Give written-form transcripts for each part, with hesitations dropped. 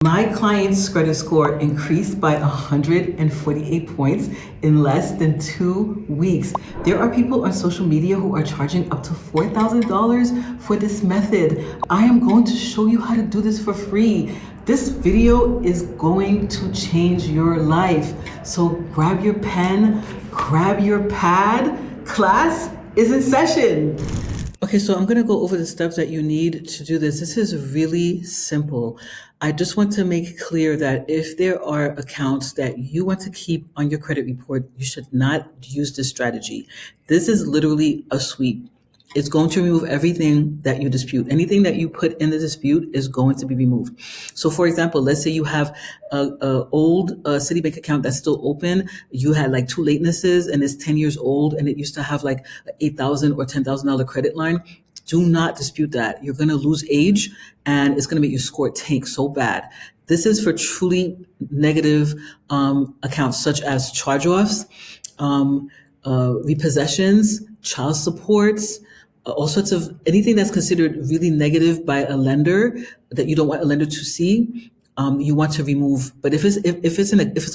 My client's credit score increased by 148 points in less than 2 weeks. There are people on social media who are charging up to $4,000 for this method. I am going to show you how to do this for free. This video is going to change your life. So grab your pen, grab your pad. Class is in session. Okay, so I'm going to go over the steps that you need to do this. This is really simple. I just want to make clear that if there are accounts that you want to keep on your credit report, you should not use this strategy. This is literally a sweep. It's going to remove everything that you dispute. Anything that you put in the dispute is going to be removed. So for example, let's say you have a old Citibank account that's still open. You had like 2 latenesses and it's 10 years old and it used to have like an $8,000 or $10,000 credit line. Do not dispute that. You're going to lose age and it's going to make your score tank so bad. This is for truly negative accounts such as charge-offs, repossessions, child supports, all sorts of anything that's considered really negative by a lender that you don't want a lender to see. You want to remove. But if it's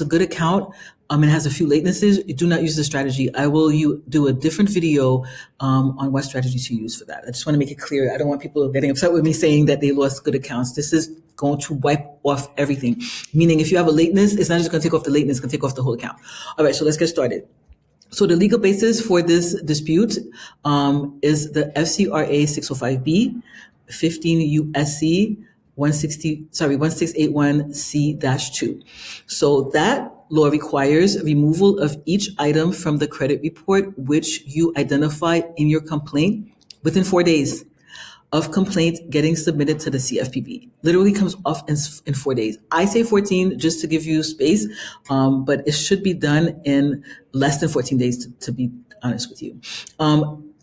a good account and has a few latenesses, do not use the strategy. I will do a different video on what strategy to use for that. I just want to make it clear. I don't want people getting upset with me saying that they lost good accounts. This is going to wipe off everything. Meaning if you have a lateness, it's not just going to take off the lateness, it's going to take off the whole account. All right, so let's get started. So the legal basis for this dispute is the FCRA 605B, 15 USC 1681C-2. So that law requires removal of each item from the credit report which you identify in your complaint within 4 days of complaint getting submitted to the CFPB. Literally comes off in 4 days. I say 14 just to give you space, but it should be done in less than 14 days to be honest with you.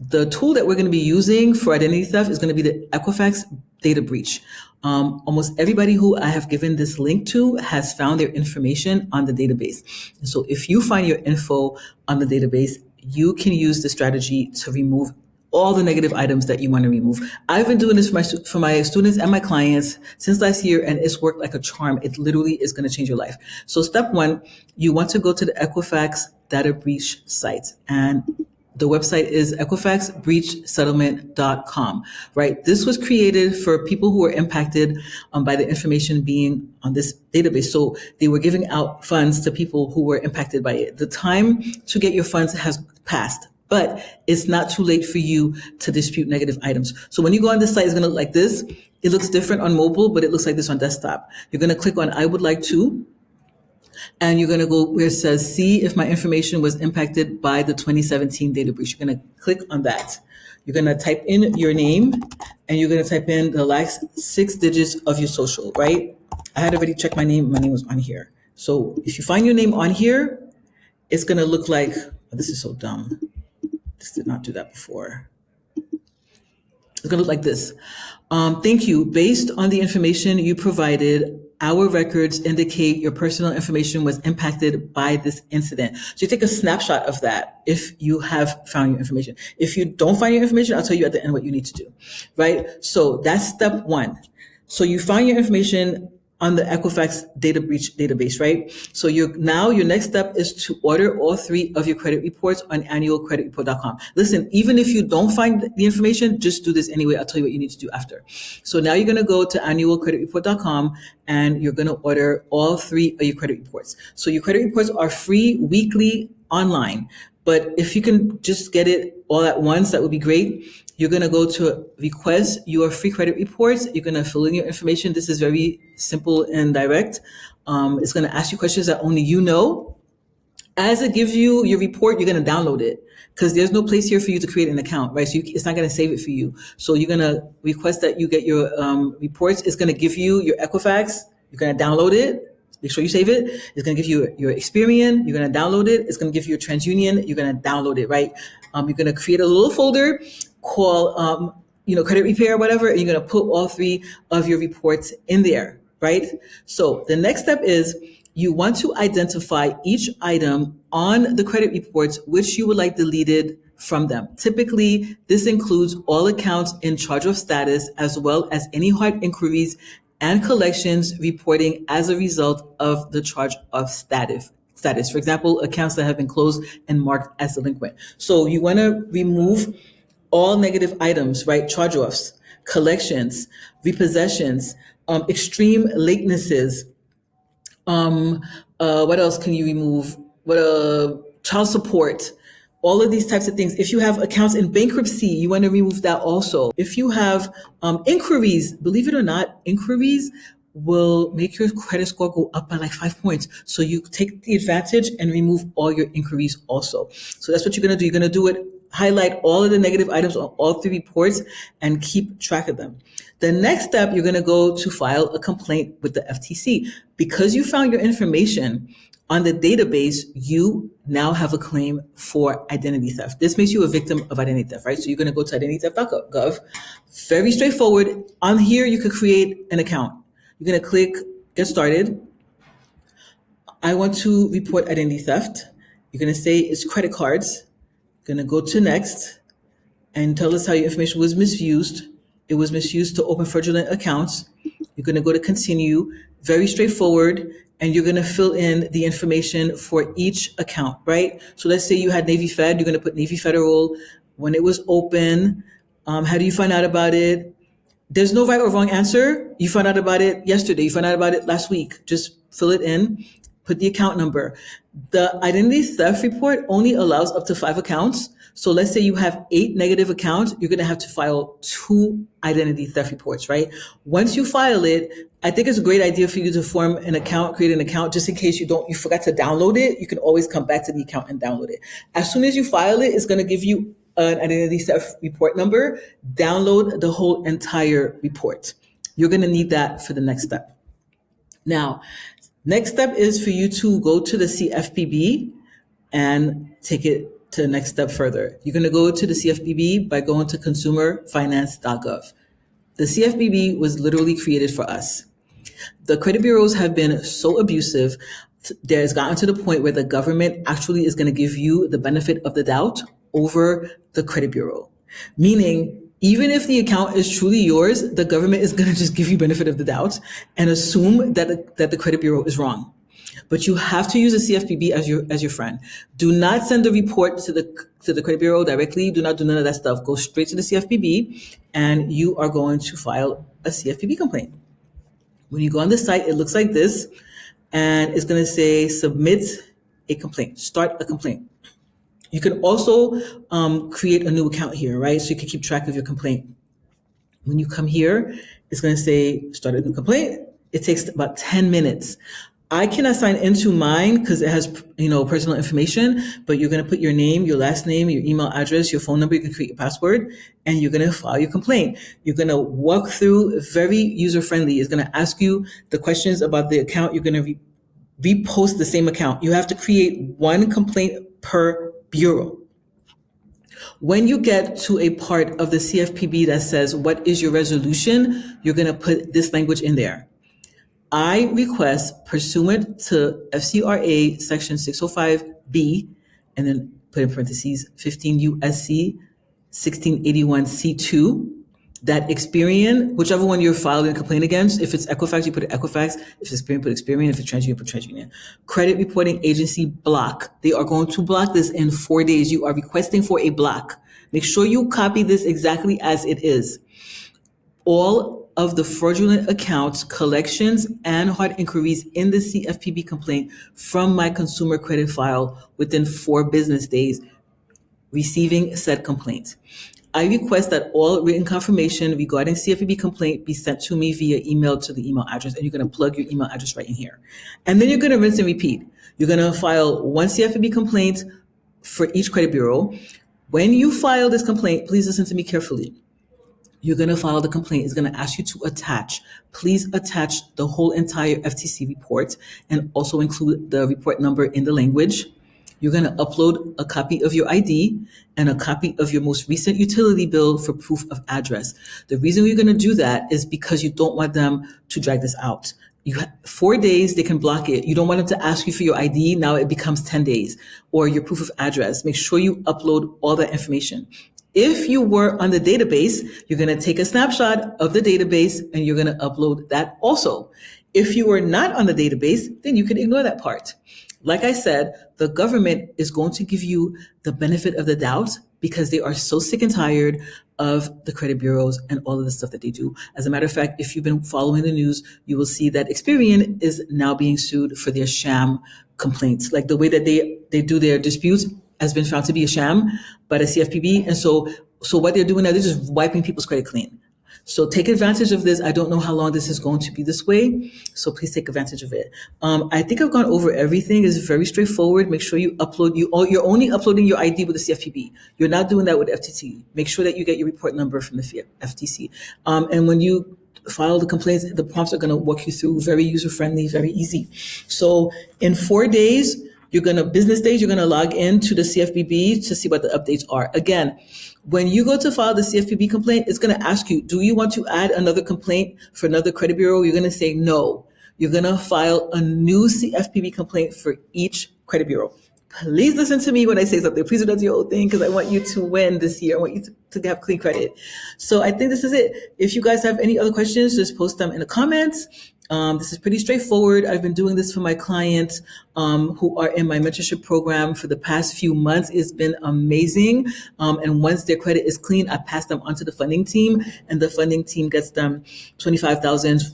The tool that we're going to be using for identity theft is going to be the Equifax data breach. Almost everybody who I have given this link to has found their information on the database. And so if you find your info on the database, you can use the strategy to remove all the negative items that you want to remove. I've been doing this for my students and my clients since last year, and it's worked like a charm. It literally is going to change your life. So step 1, you want to go to the Equifax data breach site, and the website is equifaxbreachsettlement.com, right? This was created for people who were impacted by the information being on this database. So they were giving out funds to people who were impacted by it. The time to get your funds has passed, but it's not too late for you to dispute negative items. So when you go on this site, it's going to look like this. It looks different on mobile, but it looks like this on desktop. You're going to click on I would like to, and you're going to go where it says, see if my information was impacted by the 2017 data breach. You're going to click on that. You're going to type in your name and you're going to type in the last 6 digits of your social, right? I had already checked my name. My name was on here. So if you find your name on here, it's going to look like, oh, this is so dumb. This did not do that before. It's going to look like this. Thank you. Based on the information you provided, our records indicate your personal information was impacted by this incident. So you take a snapshot of that if you have found your information. If you don't find your information, I'll tell you at the end what you need to do, right? So that's step 1. So you find your information on the Equifax data breach database, right? So your next step is to order all 3 of your credit reports on annualcreditreport.com. Listen, even if you don't find the information, just do this anyway. I'll tell you what you need to do after. So now you're going to go to annualcreditreport.com and you're going to order all 3 of your credit reports. So your credit reports are free weekly online, but if you can just get it all at once, that would be great. You're going to go to request your free credit reports. You're going to fill in your information. This is very simple and direct. It's going to ask you questions that only you know. As it gives you your report, you're going to download it because there's no place here for you to create an account, right? So it's not going to save it for you. So you're going to request that you get your reports. It's going to give you your Equifax. You're going to download it. Make sure you save it. It's going to give you your Experian. You're going to download it. It's going to give you your TransUnion. You're going to download it, right? You're going to create a little folder called, credit repair or whatever, and you're going to put all 3 of your reports in there, right? So the next step is you want to identify each item on the credit reports which you would like deleted from them. Typically, this includes all accounts in charge-off status as well as any hard inquiries and collections reporting as a result of the charge-off status. For example, accounts that have been closed and marked as delinquent. So you want to remove all negative items, right? Charge-offs, collections, repossessions, extreme latenesses. What else can you remove? Child support, all of these types of things. If you have accounts in bankruptcy, you want to remove that also. If you have inquiries, believe it or not, inquiries will make your credit score go up by like 5 points. So you take the advantage and remove all your inquiries also. So that's what you're going to do. You're going to do it, highlight all of the negative items on all three reports and keep track of them. The next step, you're going to go to file a complaint with the FTC. Because you found your information on the database, you now have a claim for identity theft. This makes you a victim of identity theft, right? So you're going to go to identitytheft.gov. Very straightforward. On here, you could create an account. You're going to click Get Started. I want to report identity theft. You're going to say it's credit cards. You're going to go to Next and tell us how your information was misused. It was misused to open fraudulent accounts. You're going to go to Continue. Very straightforward. And you're going to fill in the information for each account, right? So let's say you had Navy Fed. You're going to put Navy Federal, when it was open. How do you find out about it? There's no right or wrong answer. You found out about it yesterday. You found out about it last week. Just fill it in, put the account number. The identity theft report only allows up to 5 accounts. So let's say you have 8 negative accounts, you're going to have to file 2 identity theft reports, right? Once you file it, I think it's a great idea for you to form an account, create an account, just in case you forgot to download it. You can always come back to the account and download it. As soon as you file it, it's going to give you an identity theft report number. Download the whole entire report. You're going to need that for the next step. Now, next step is for you to go to the CFPB and take it to the next step further. You're going to go to the CFPB by going to consumerfinance.gov. The CFPB was literally created for us. The credit bureaus have been so abusive. There's gotten to the point where the government actually is going to give you the benefit of the doubt over the credit bureau. Meaning, even if the account is truly yours, the government is going to just give you benefit of the doubt and assume that the credit bureau is wrong. But you have to use the CFPB as your friend. Do not send the report to the credit bureau directly. Do not do none of that stuff. Go straight to the CFPB, and you are going to file a CFPB complaint. When you go on the site, it looks like this, and it's going to say submit a complaint, start a complaint. You can also create a new account here, right? So you can keep track of your complaint. When you come here, it's going to say start a new complaint. It takes about 10 minutes. I cannot sign into mine because it has, personal information, but you're going to put your name, your last name, your email address, your phone number. You can create your password, and you're going to file your complaint. You're going to walk through very user-friendly. It's going to ask you the questions about the account. You're going to repost the same account. You have to create 1 complaint per bureau. When you get to a part of the CFPB that says, what is your resolution? You're going to put this language in there. I request, pursuant to FCRA section 605B, and then put in parentheses 15 USC 1681C2, that Experian, whichever one you're filing a complaint against, if it's Equifax, you put Equifax. If it's Experian, put Experian. If it's TransUnion, put TransUnion. Credit reporting agency block. They are going to block this in 4 days. You are requesting for a block. Make sure you copy this exactly as it is. All of the fraudulent accounts, collections, and hard inquiries in the CFPB complaint from my consumer credit file within 4 business days, receiving said complaint. I request that all written confirmation regarding CFPB complaint be sent to me via email to the email address, and you're going to plug your email address right in here. And then you're going to rinse and repeat. You're going to file 1 CFPB complaint for each credit bureau. When you file this complaint, please listen to me carefully. You're going to file the complaint. It's going to ask you to attach. Please attach the whole entire FTC report and also include the report number in the language. You're going to upload a copy of your ID and a copy of your most recent utility bill for proof of address. The reason we're going to do that is because you don't want them to drag this out. You have 4 days, they can block it. You don't want them to ask you for your ID. Now it becomes 10 days, or your proof of address. Make sure you upload all that information. If you were on the database, you're going to take a snapshot of the database and you're going to upload that also. If you were not on the database, then you can ignore that part. Like I said, the government is going to give you the benefit of the doubt because they are so sick and tired of the credit bureaus and all of the stuff that they do. As a matter of fact, if you've been following the news, you will see that Experian is now being sued for their sham complaints. Like the way that they do their disputes has been found to be a sham by the CFPB. And so what they're doing now, they're just wiping people's credit clean. So take advantage of this. I don't know how long this is going to be this way, so please take advantage of it. I think I've gone over everything. It's very straightforward. Make sure you upload. You're only uploading your ID with the CFPB. You're not doing that with FTC. Make sure that you get your report number from the FTC. And when you file the complaints, the prompts are going to walk you through. Very user friendly, very easy. So in 4 days, business days, you're going to log in to the CFPB to see what the updates are. Again, when you go to file the CFPB complaint, it's going to ask you, do you want to add another complaint for another credit bureau? You're going to say no. You're going to file a new CFPB complaint for each credit bureau. Please listen to me when I say something. Please do your own thing because I want you to win this year. I want you to have clean credit. So I think this is it. If you guys have any other questions, just post them in the comments. This is pretty straightforward. I've been doing this for my clients who are in my mentorship program for the past few months. It's been amazing. And once their credit is clean, I pass them onto the funding team, and the funding team gets them $25,000,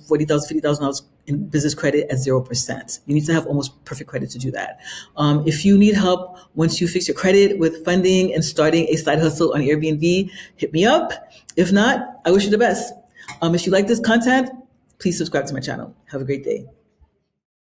$40,000, $50,000 in business credit at 0%. You need to have almost perfect credit to do that. If you need help once you fix your credit with funding and starting a side hustle on Airbnb, hit me up. If not, I wish you the best. If you like this content, please subscribe to my channel. Have a great day.